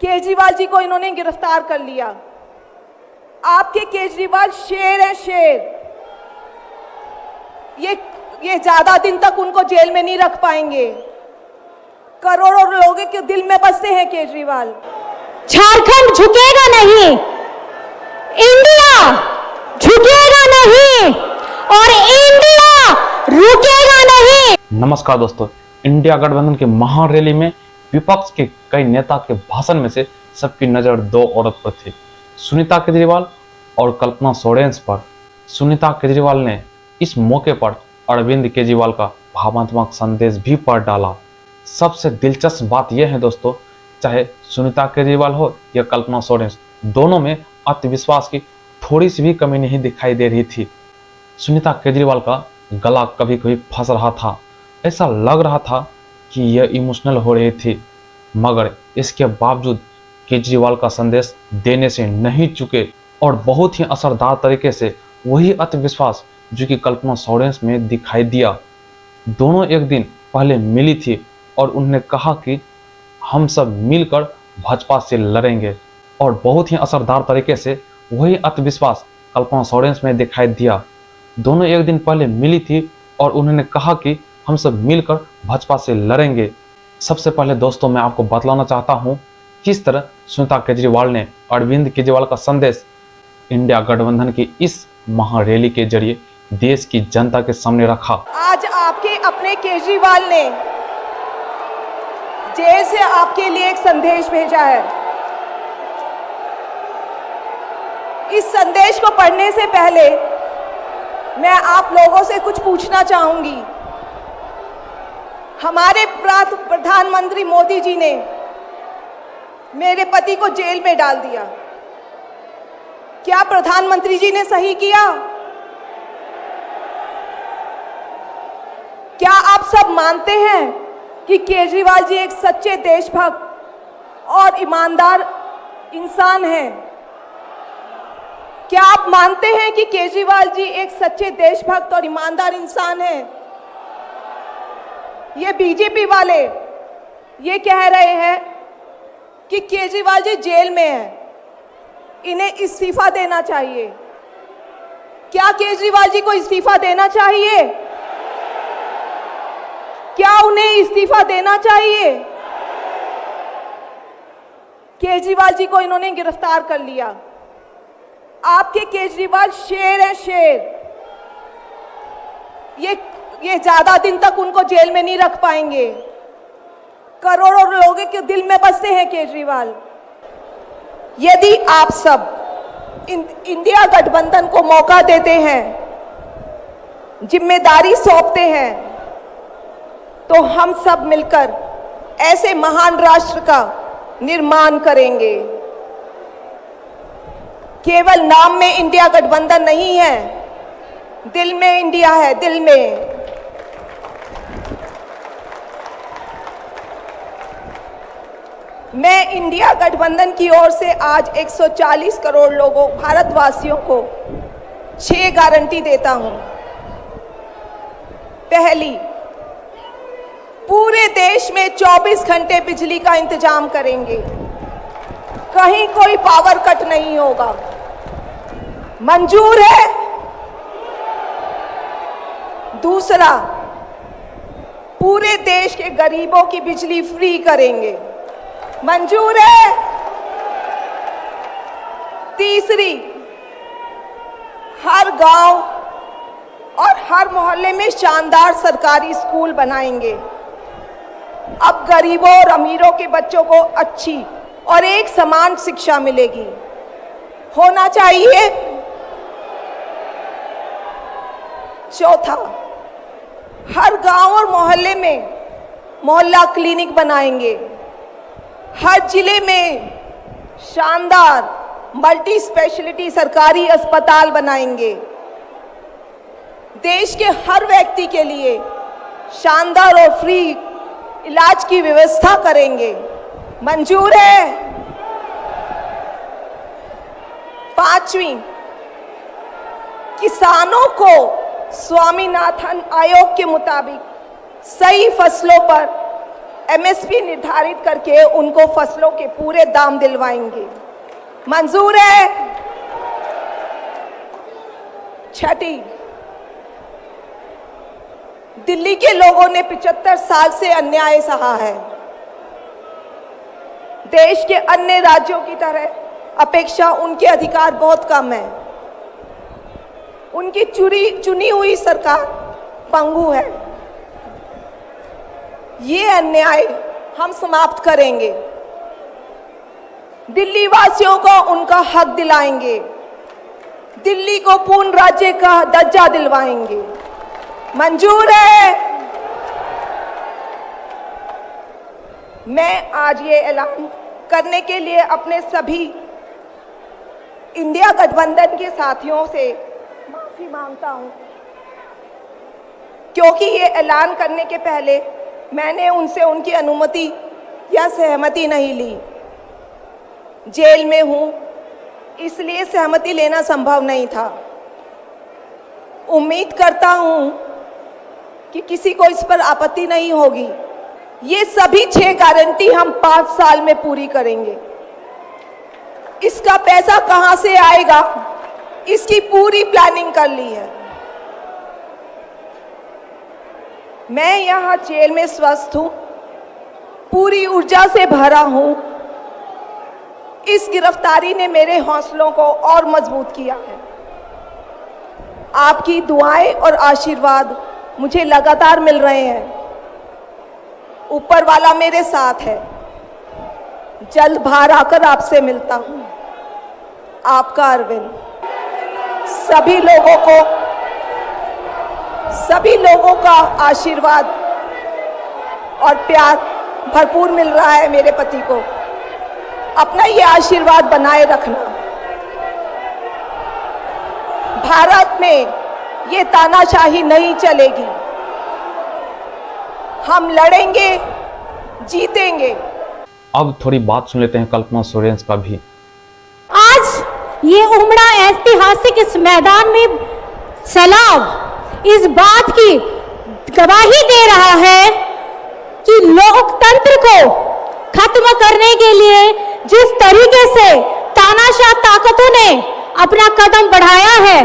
केजरीवाल जी को इन्होंने गिरफ्तार कर लिया। आपके केजरीवाल शेर है, शेर। ये ज्यादा दिन तक उनको जेल में नहीं रख पाएंगे। करोड़ों लोगों के दिल में बसते हैं केजरीवाल। झारखंड झुकेगा नहीं, इंडिया झुकेगा नहीं और इंडिया रुकेगा नहीं। नमस्कार दोस्तों, इंडिया गठबंधन के महान रैली में विपक्ष के कई नेता के भाषण में से सबकी नजर दो औरत पर थी, सुनीता केजरीवाल और कल्पना सोरेन पर। सुनीता केजरीवाल ने इस मौके पर अरविंद केजरीवाल का भावनात्मक संदेश भी पढ़ डाला। सबसे दिलचस्प बात यह है दोस्तों, चाहे सुनीता केजरीवाल हो या कल्पना सोरेन, दोनों में आत्मविश्वास की थोड़ी सी भी कमी नहीं दिखाई दे रही थी। सुनीता केजरीवाल का गला कभी कभी फंस रहा था, ऐसा लग रहा था कि यह इमोशनल हो रही थी, मगर इसके बावजूद केजरीवाल का संदेश देने से नहीं चुके और बहुत ही असरदार तरीके से वही आत्मविश्वास जो कि कल्पना सोरेन में दिखाई दिया। दोनों एक दिन पहले मिली थी और उन्होंने कहा कि हम सब मिलकर भाजपा से लड़ेंगे, और बहुत ही असरदार तरीके से वही आत्मविश्वास कल्पना सोरेन में दिखाई दिया। दोनों एक दिन पहले मिली थी और उन्होंने कहा कि हम सब मिलकर भाजपा से लड़ेंगे। सबसे पहले दोस्तों मैं आपको बतलाना चाहता हूं किस तरह सुनीता केजरीवाल ने अरविंद केजरीवाल का संदेश इंडिया गठबंधन की इस महारैली के जरिए देश की जनता के सामने रखा। आज आपके अपने केजरीवाल ने जेल से आपके लिए एक संदेश भेजा है। इस संदेश को पढ़ने से पहले मैं आप लोगों से कुछ पूछना चाहूंगी। हमारे प्रधानमंत्री मोदी जी ने मेरे पति को जेल में डाल दिया। क्या प्रधानमंत्री जी ने सही किया? क्या आप सब मानते हैं कि केजरीवाल जी एक सच्चे देशभक्त और ईमानदार इंसान हैं? क्या आप मानते हैं कि केजरीवाल जी एक सच्चे देशभक्त और ईमानदार इंसान हैं? ये बीजेपी वाले ये कह रहे हैं कि केजरीवाल जी जेल में हैं, इन्हें इस्तीफा देना चाहिए। क्या केजरीवाल जी को इस्तीफा देना चाहिए? क्या उन्हें इस्तीफा देना चाहिए? केजरीवाल जी को इन्होंने गिरफ्तार कर लिया। आपके केजरीवाल शेर है, शेर। ये ज्यादा दिन तक उनको जेल में नहीं रख पाएंगे। करोड़ों लोगों के दिल में बसते हैं केजरीवाल। यदि आप सब इंडिया गठबंधन को मौका देते हैं, जिम्मेदारी सौंपते हैं, तो हम सब मिलकर ऐसे महान राष्ट्र का निर्माण करेंगे। केवल नाम में इंडिया गठबंधन नहीं है, दिल में इंडिया है, दिल में। मैं इंडिया गठबंधन की ओर से आज 140 करोड़ लोगों भारतवासियों को 6 गारंटी देता हूं। पहली, पूरे देश में 24 घंटे बिजली का इंतजाम करेंगे, कहीं कोई पावर कट नहीं होगा। मंजूर है? दूसरा, पूरे देश के गरीबों की बिजली फ्री करेंगे, मंजूर है? तीसरी, हर गांव और हर मोहल्ले में शानदार सरकारी स्कूल बनाएंगे। अब गरीबों और अमीरों के बच्चों को अच्छी और एक समान शिक्षा मिलेगी, होना चाहिए। चौथा, हर गांव और मोहल्ले में मोहल्ला क्लिनिक बनाएंगे। हर जिले में शानदार मल्टी स्पेशलिटी सरकारी अस्पताल बनाएंगे। देश के हर व्यक्ति के लिए शानदार और फ्री इलाज की व्यवस्था करेंगे, मंजूर है? पांचवी, किसानों को स्वामीनाथन आयोग के मुताबिक सही फसलों पर एमएसपी निर्धारित करके उनको फसलों के पूरे दाम दिलवाएंगे। मंजूर है? छठी, दिल्ली के लोगों ने 75 साल से अन्याय सहा है। देश के अन्य राज्यों की तरह अपेक्षा उनके अधिकार बहुत कम है। उनकी चुनी हुई सरकार पंगु है। ये अन्याय हम समाप्त करेंगे। दिल्ली वासियों को उनका हक दिलाएंगे। दिल्ली को पूर्ण राज्य का दर्जा दिलवाएंगे। मंजूर है? मैं आज ये ऐलान करने के लिए अपने सभी इंडिया गठबंधन के साथियों से माफी मांगता हूं, क्योंकि ये ऐलान करने के पहले मैंने उनसे उनकी अनुमति या सहमति नहीं ली। जेल में हूं, इसलिए सहमति लेना संभव नहीं था। उम्मीद करता हूं कि किसी को इस पर आपत्ति नहीं होगी। ये सभी 6 गारंटी हम 5 साल में पूरी करेंगे। इसका पैसा कहां से आएगा, इसकी पूरी प्लानिंग कर ली है। मैं यहां जेल में स्वस्थ हूं, पूरी ऊर्जा से भरा हूं। इस गिरफ्तारी ने मेरे हौसलों को और मजबूत किया है। आपकी दुआएं और आशीर्वाद मुझे लगातार मिल रहे हैं। ऊपर वाला मेरे साथ है। जल्द बाहर आकर आपसे मिलता हूं। आपका अरविंद। सभी लोगों का आशीर्वाद और प्यार भरपूर मिल रहा है मेरे पति को। अपना ये आशीर्वाद बनाए रखना। भारत में ये तानाशाही नहीं चलेगी। हम लड़ेंगे, जीतेंगे। अब थोड़ी बात सुन लेते हैं कल्पना सोरेन का भी। आज ये उमड़ा ऐतिहासिक इस मैदान में सैलाब इस बात की गवाही दे रहा है कि लोकतंत्र को खत्म करने के लिए जिस तरीके से तानाशाह ताकतों ने अपना कदम बढ़ाया है,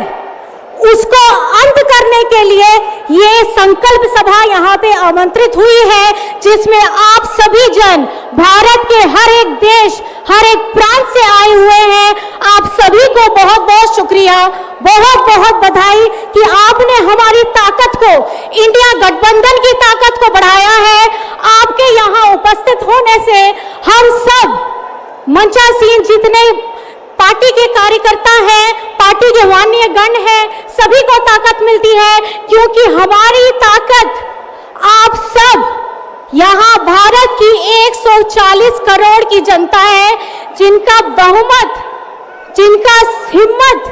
उसको अंत करने के लिए ये संकल्प सभा यहाँ पे आमंत्रित हुई है, जिसमें आप सभी जन भारत के हर एक देश, हर एक प्रांत से आए हुए हैं। आप सभी को बहुत बहुत शुक्रिया, बहुत बहुत बधाई कि आपने हमारी ताकत को, इंडिया गठबंधन की ताकत को बढ़ाया है। आपके यहाँ उपस्थित होने से हम सब मंचासीन जितने पार्टी के कार्यकर्ता हैं, पार्टी के माननीय गण हैं, सभी को ताकत मिलती है, क्योंकि हमारी ताकत आप सब यहाँ भारत की 140 करोड़ की जनता है, जिनका बहुमत, जिनका हिम्मत,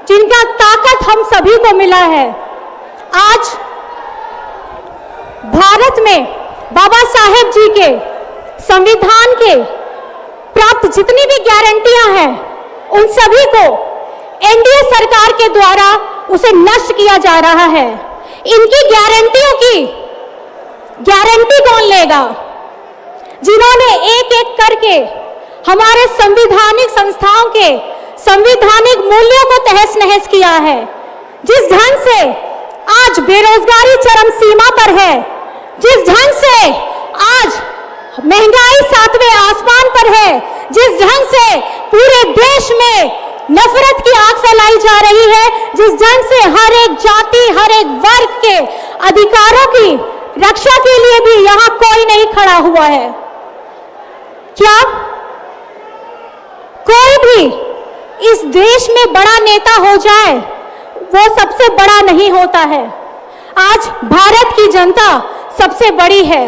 जिनका ताकत हम सभी को मिला है। आज भारत में बाबा साहेब जी के संविधान के प्राप्त जितनी भी गारंटियां हैं, उन सभी को एनडीए सरकार के द्वारा उसे नष्ट किया जा रहा है। इनकी गारंटियों की गारंटी कौन लेगा? जिन्होंने एक एक करके हमारे संवैधानिक संस्थाओं के संवैधानिक मूल्यों को तहस नहस किया है। जिस ढंग से आज बेरोजगारी चरम सीमा पर है, जिस ढंग से आज महंगाई 7वें आसमान पर है, जिस ढंग से पूरे देश में नफरत की आग फैलाई जा रही है, जिस ढंग से हर एक जाति, हर एक वर्ग के अधिकारों की रक्षा के लिए भी यहां कोई नहीं खड़ा हुआ है। क्या कोई भी इस देश में बड़ा नेता हो जाए, वो सबसे बड़ा नहीं होता है। आज भारत की जनता सबसे बड़ी है।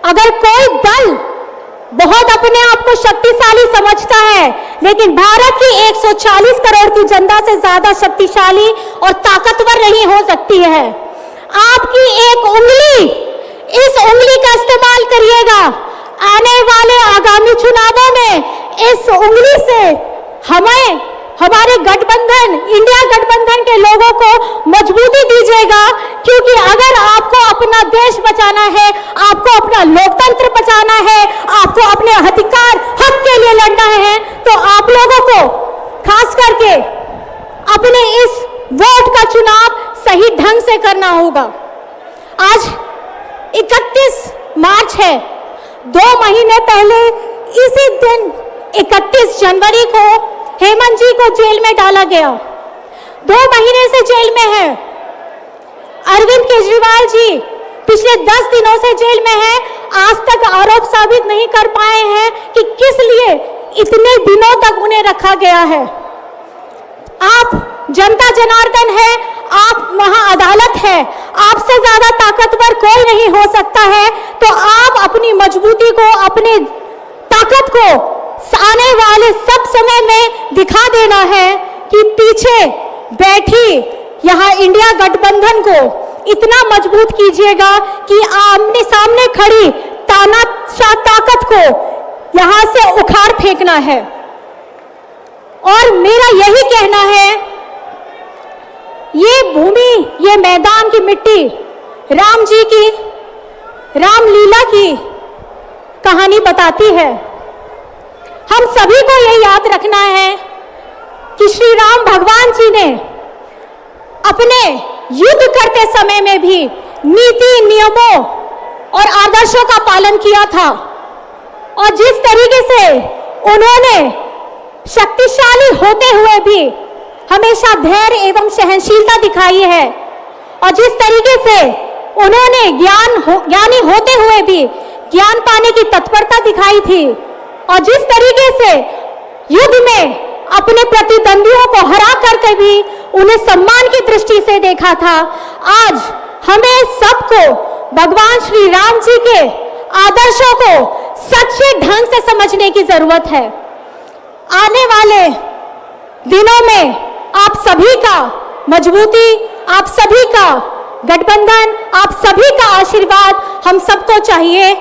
अगर कोई दल बहुत अपने आप को शक्तिशाली समझता है, लेकिन भारत की 140 करोड़ की जनता से ज्यादा शक्तिशाली और ताकतवर नहीं हो सकती है। आपकी एक उंगली, इस उंगली का इस्तेमाल करिएगा। आने वाले आगामी चुनावों में इस उंगली से हमें हमारे गठबंधन, इंडिया गठबंधन के लोगों को मजबूती दीजिएगा, क्योंकि अगर आपको अपना देश बचाना है, आपको अपना लोकतंत्र बचाना है, आपको अपने अधिकार हक के लिए लड़ना है, तो आप लोगों को खास करके अपने इस वोट का चुनाव सही ढंग से करना होगा। आज 31 मार्च है। 2 महीने पहले इसी दिन 31 जनवरी को हेमंत जी को जेल में डाला गया। 2 महीने से जेल में है। अरविंद केजरीवाल जी पिछले 10 दिनों से जेल में है। आज तक आरोप साबित नहीं कर पाए हैं कि किस लिए इतने दिनों तक उन्हें रखा गया है। आप जनता जनार्दन है, आप वहां अदालत है, आपसे ज्यादा ताकतवर कोई नहीं हो सकता है। तो आप अपनी मजबूती को, अपने ताकत को आने वाले सब समय में दिखा देना है कि पीछे बैठी यहां इंडिया गठबंधन को इतना मजबूत कीजिएगा कि आमने सामने खड़ी तानाशाह ताकत को यहां से उखाड़ फेंकना है। और मेरा यही कहना है, ये भूमि, ये मैदान की मिट्टी राम जी की रामलीला की कहानी बताती है। हम सभी को ये याद रखना है कि श्री राम भगवान जी ने अपने युद्ध करते समय में भी नीति, नियमों और आदर्शों का पालन किया था। और जिस तरीके से उन्होंने शक्तिशाली होते हुए भी हमेशा धैर्य एवं सहनशीलता दिखाई है, और जिस तरीके से उन्होंने ज्ञानी होते हुए भी ज्ञान पाने की तत्परता दिखाई थी, और जिस तरीके से युद्ध में अपने प्रतिद्वंदियों को हरा करके भी उन्हें सम्मान की दृष्टि से देखा था, आज हमें सबको भगवान श्री राम जी के आदर्शों को सच्चे ढंग से समझने की जरूरत है। आने वाले दिनों में आप सभी का मजबूती, आप सभी का गठबंधन, आप सभी का आशीर्वाद हम सबको चाहिए।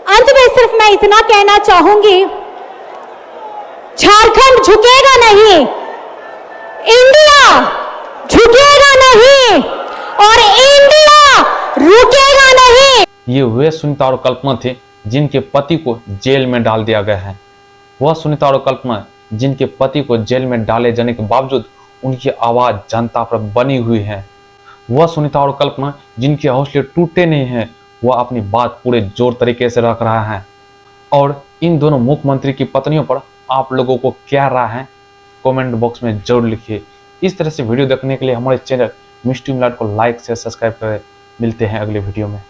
अंत में सिर्फ मैं इतना कहना चाहूंगी, झारखंड झुकेगा नहीं, इंडिया झुकेगा नहीं और इंडिया रुकेगा नहीं। ये वे सुनीता और कल्पना थे जिनके पति को जेल में डाल दिया गया है। वह सुनीता और कल्पना जिनके पति को जेल में डाले जाने के बावजूद उनकी आवाज जनता पर बनी हुई है। वह सुनीता और कल्पना जिनके हौसले टूटे नहीं हैं, वह अपनी बात पूरे जोर तरीके से रख रहा है। और इन दोनों मुख्यमंत्री की पत्नियों पर आप लोगों को क्या राय है, कमेंट बॉक्स में जरूर लिखिए। इस तरह से वीडियो देखने के लिए हमारे चैनल मिस्ट्री मिलाट को लाइक से सब्सक्राइब करें। मिलते हैं अगले वीडियो में।